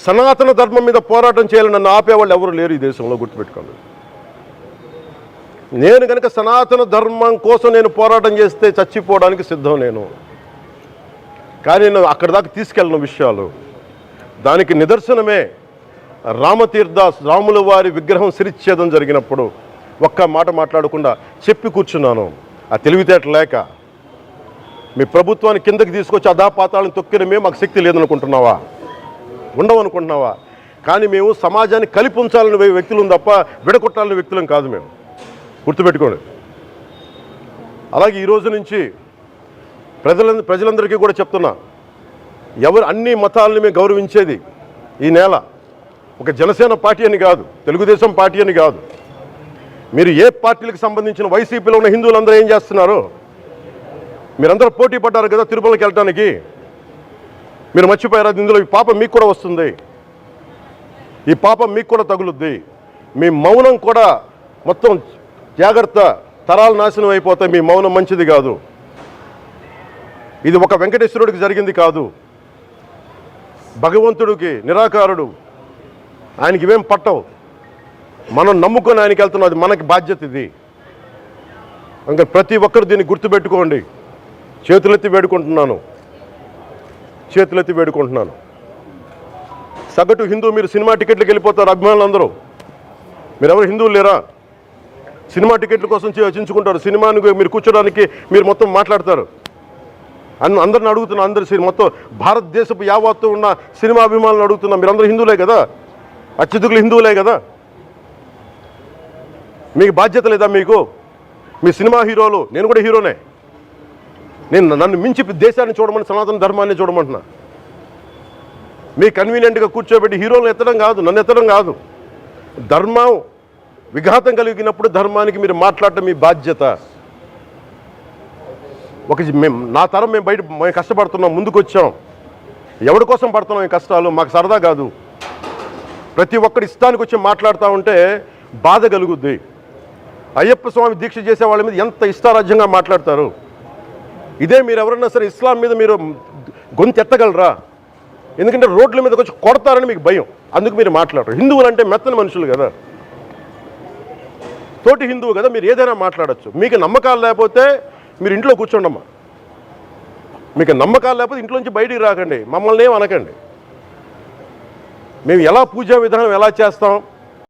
సనాతన ధర్మం మీద పోరాటం చేయాలని నన్ను ఆపేవాళ్ళు ఎవరు లేరు ఈ దేశంలో, గుర్తుపెట్టుకోండి. నేను కనుక సనాతన ధర్మం కోసం నేను పోరాటం చేస్తే చచ్చిపోవడానికి సిద్ధం నేను. కానీ నేను అక్కడి దాకా తీసుకెళ్ళిన విషయాలు, దానికి నిదర్శనమే రాముల వారి విగ్రహం శిరిచ్ఛేదం జరిగినప్పుడు ఒక్క మాట మాట్లాడకుండా చెప్పి కూర్చున్నాను. ఆ తెలివితేట లేక మీ ప్రభుత్వాన్ని కిందకి తీసుకొచ్చి అధాపాతాలను తొక్కిన మాకు శక్తి లేదనుకుంటున్నావా, ఉండవనుకుంటున్నావా? కానీ మేము సమాజాన్ని కలిపి ఉంచాలని వ్యక్తులం తప్ప విడగొట్టాలని వ్యక్తులం కాదు మేము, గుర్తుపెట్టుకోండి. అలాగే ఈరోజు నుంచి ప్రజలందరికీ కూడా చెప్తున్నా, ఎవరు అన్ని మతాలని మేము గౌరవించేది ఈ నేల. ఒక జనసేన పార్టీ అని కాదు, తెలుగుదేశం పార్టీ అని కాదు. మీరు ఏ పార్టీలకు సంబంధించిన వైసీపీలో ఉన్న హిందువులందరూ ఏం చేస్తున్నారు? మీరందరూ పోటీ పడ్డారు కదా తిరుమలకి వెళ్ళటానికి. మీరు మర్చిపోయారు, ఇందులో ఈ పాపం మీకు కూడా వస్తుంది, ఈ పాపం మీకు కూడా తగులుద్ది. మీ మౌనం కూడా మొత్తం జాగ్రత్త, తరాలు నాశనం అయిపోతాయి. మీ మౌనం మంచిది కాదు. ఇది ఒక వెంకటేశ్వరుడికి జరిగింది కాదు, భగవంతుడికి, నిరాకారుడు, ఆయనకి ఇవేం పట్టవు. మనం నమ్ముకొని ఆయనకి వెళ్తున్నాం, అది మనకి బాధ్యత. ఇది ఇంకా ప్రతి ఒక్కరు దీన్ని గుర్తుపెట్టుకోండి. చేతులెత్తి వేడుకుంటున్నాను. సగటు హిందూ మీరు సినిమా టికెట్లకు వెళ్ళిపోతారు, అభిమానులు అందరూ. మీరెవరు హిందువులు లేరా? సినిమా టికెట్ల కోసం చించుకుంటారు. సినిమాని మీరు కూర్చోడానికి మీరు మొత్తం మాట్లాడతారు. అందరిని అడుగుతున్నా, మొత్తం భారతదేశపు యావత్తు ఉన్న సినిమా అభిమానులను అడుగుతున్నా, మీరందరూ హిందువులే కదా, అత్యధికులు హిందువులే కదా, మీకు బాధ్యత లేదా? మీకు మీ సినిమా హీరోలు, నేను కూడా హీరోనే, నన్ను మించి దేశాన్ని చూడమని, సనాతన ధర్మాన్ని చూడమంటున్నా. మీ కన్వీనియంట్గా కూర్చోబెట్టి హీరోలను ఎత్తడం కాదు, నన్ను ఎత్తడం కాదు. ధర్మం విఘాతం కలిగినప్పుడు ధర్మానికి మీరు మాట్లాడటం మీ బాధ్యత. నా తరం మేము కష్టపడుతున్నాం, ముందుకు వచ్చాం. ఎవరి కోసం పడుతున్నాం ఈ కష్టాలు? మాకు సరదా కాదు. ప్రతి ఒక్కరి ఇష్టానికి వచ్చి మాట్లాడుతూ ఉంటే బాధ కలుగుద్ది. అయ్యప్ప స్వామి దీక్ష చేసే వాళ్ళ మీద ఎంత ఇష్టారాజ్యంగా మాట్లాడతారు. ఇదే మీరు ఎవరన్నా సరే ఇస్లాం మీద మీరు గొంతు ఎత్తగలరా? ఎందుకంటే రోడ్ల మీదకి వచ్చి కొడతారని మీకు భయం, అందుకు మీరు మాట్లాడరు. హిందువులు అంటే మెత్తని మనుషులు కదా, తోటి హిందువు కదా, మీరు ఏదైనా మాట్లాడచ్చు. మీకు నమ్మకాలు లేకపోతే మీరు ఇంట్లో కూర్చోండమ్మా. మీకు నమ్మకాలు లేకపోతే ఇంట్లోంచి బయటికి రాకండి, మమ్మల్ని ఏం అనకండి. మేము ఎలా పూజా విధానం ఎలా చేస్తాం,